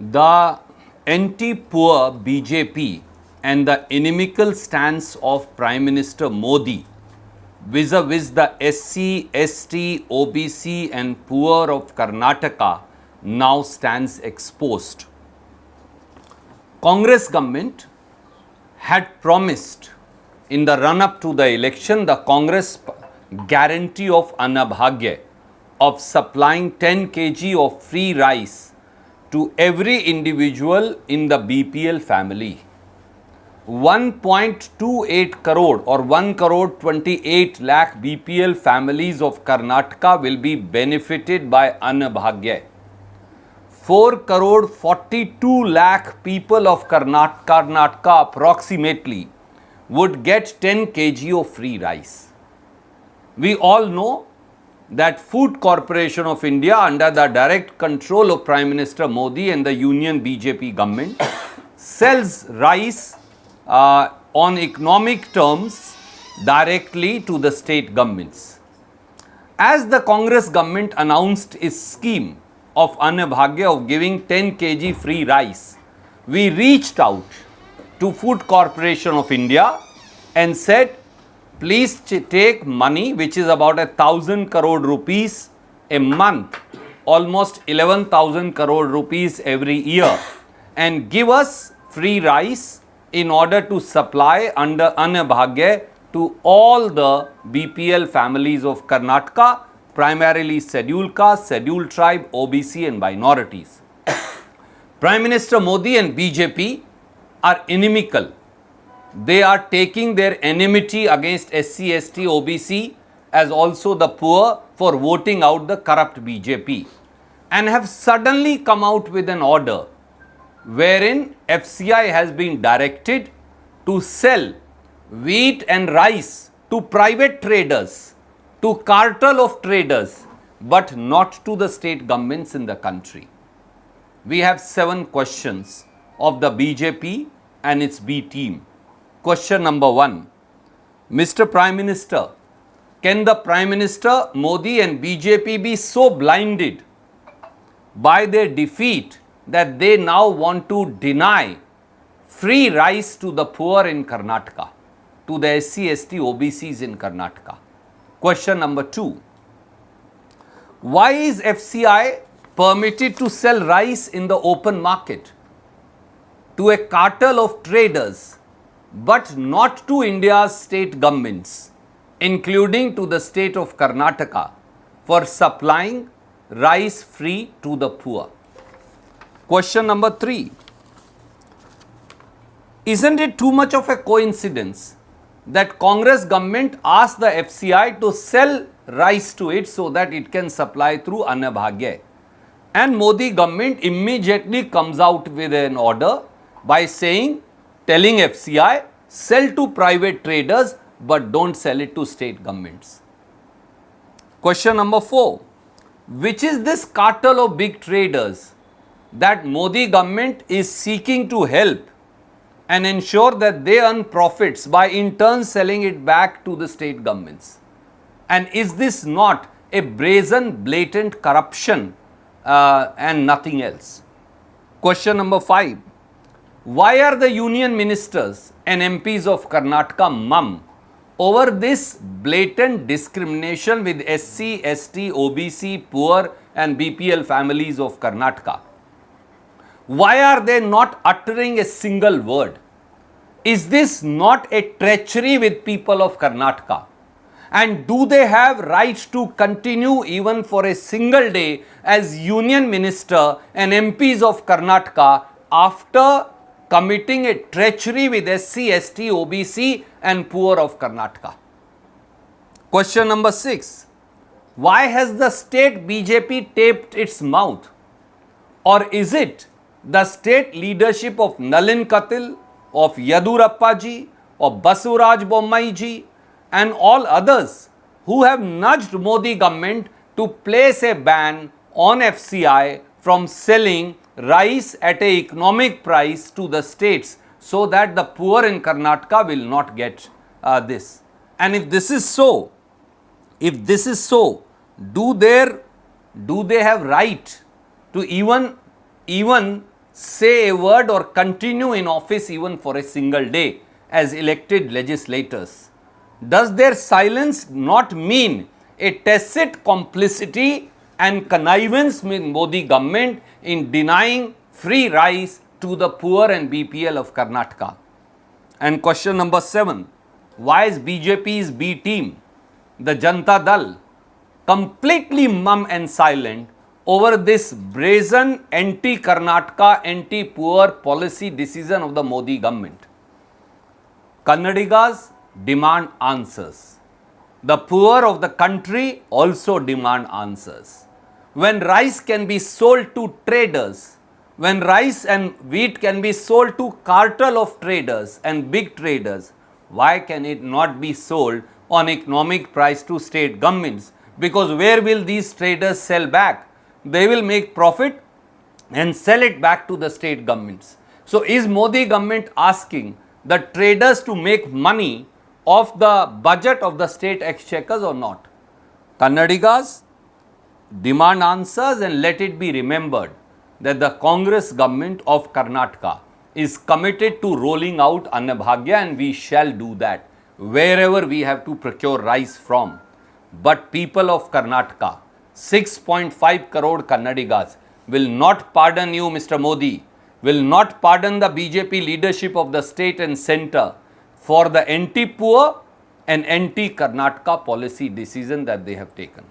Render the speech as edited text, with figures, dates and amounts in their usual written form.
The anti-poor BJP and the inimical stance of Prime Minister Modi vis-a-vis the SC, ST, OBC and poor of Karnataka now stands exposed. Congress government had promised in the run-up to the election the Congress guarantee of Annabhagya of supplying 10 kg of free rice to every individual in the BPL family. 1.28 crore or 1 crore 28 lakh BPL families of Karnataka will be benefited by Annabhagya. 4 crore 42 lakh people of Karnataka approximately would get 10 kg of free rice. We all know that Food Corporation of India, under the direct control of Prime Minister Modi and the Union BJP government, sells rice on economic terms directly to the state governments. As the Congress government announced its scheme of Annabhagya of giving 10 kg free rice, we reached out to Food Corporation of India and said, please take money, which is about 1,000 crore rupees a month, almost 11,000 crore rupees every year, and give us free rice in order to supply under Annabhagya to all the BPL families of Karnataka, primarily scheduled caste, scheduled tribe, OBC and minorities. Prime Minister Modi and BJP are inimical. They are taking their enmity against SC, ST, OBC as also the poor for voting out the corrupt BJP, and have suddenly come out with an order wherein FCI has been directed to sell wheat and rice to private traders, to cartel of traders, but not to the state governments in the country. We have 7 questions of the BJP and its B team. Question number 1. Mr. Prime Minister, can the Prime Minister, Modi and BJP be so blinded by their defeat that they now want to deny free rice to the poor in Karnataka, to the SC, ST, OBCs in Karnataka? Question number 2. Why is FCI permitted to sell rice in the open market to a cartel of traders, but not to India's state governments, including to the state of Karnataka, for supplying rice free to the poor? Question number 3. Isn't it too much of a coincidence that Congress government asked the FCI to sell rice to it so that it can supply through Annabhagya, and Modi government immediately comes out with an order by telling FCI, sell to private traders but don't sell it to state governments? Question number 4. Which is this cartel of big traders that Modi government is seeking to help and ensure that they earn profits by in turn selling it back to the state governments? And is this not a brazen, blatant corruption and nothing else? Question number 5. Why are the union ministers and MPs of Karnataka mum over this blatant discrimination with SC, ST, OBC, poor and BPL families of Karnataka? Why are they not uttering a single word? Is this not a treachery with people of Karnataka? And do they have right to continue even for a single day as union minister and MPs of Karnataka after committing a treachery with SC, ST, OBC and poor of Karnataka? Question number 6. Why has the state BJP taped its mouth? Or is it the state leadership of Nalin Katil, of Yadurappa ji, of Basuraj Bommai ji and all others who have nudged Modi government to place a ban on FCI from selling rice at a economic price to the states so that the poor in Karnataka will not get this? And if this is so, do they have right to even say a word or continue in office even for a single day as elected legislators? Does their silence not mean a tacit complicity and connivance with Modi government in denying free rice to the poor and BPL of Karnataka? And question number 7, why is BJP's B team, the Janata Dal, completely mum and silent over this brazen anti-Karnataka, anti-poor policy decision of the Modi government? Kannadigas demand answers. The poor of the country also demand answers. When rice can be sold to traders, when rice and wheat can be sold to cartel of traders and big traders, why can it not be sold on economic price to state governments? Because where will these traders sell back? They will make profit and sell it back to the state governments. So is Modi government asking the traders to make money of the budget of the state exchequers or not? Kannadigas demand answers, and let it be remembered that the Congress government of Karnataka is committed to rolling out Annabhagya, and we shall do that wherever we have to procure rice from. But people of Karnataka, 6.5 crore Kannadigas, will not pardon you, Mr. Modi, will not pardon the BJP leadership of the state and centre for the anti-poor and anti-Karnataka policy decision that they have taken.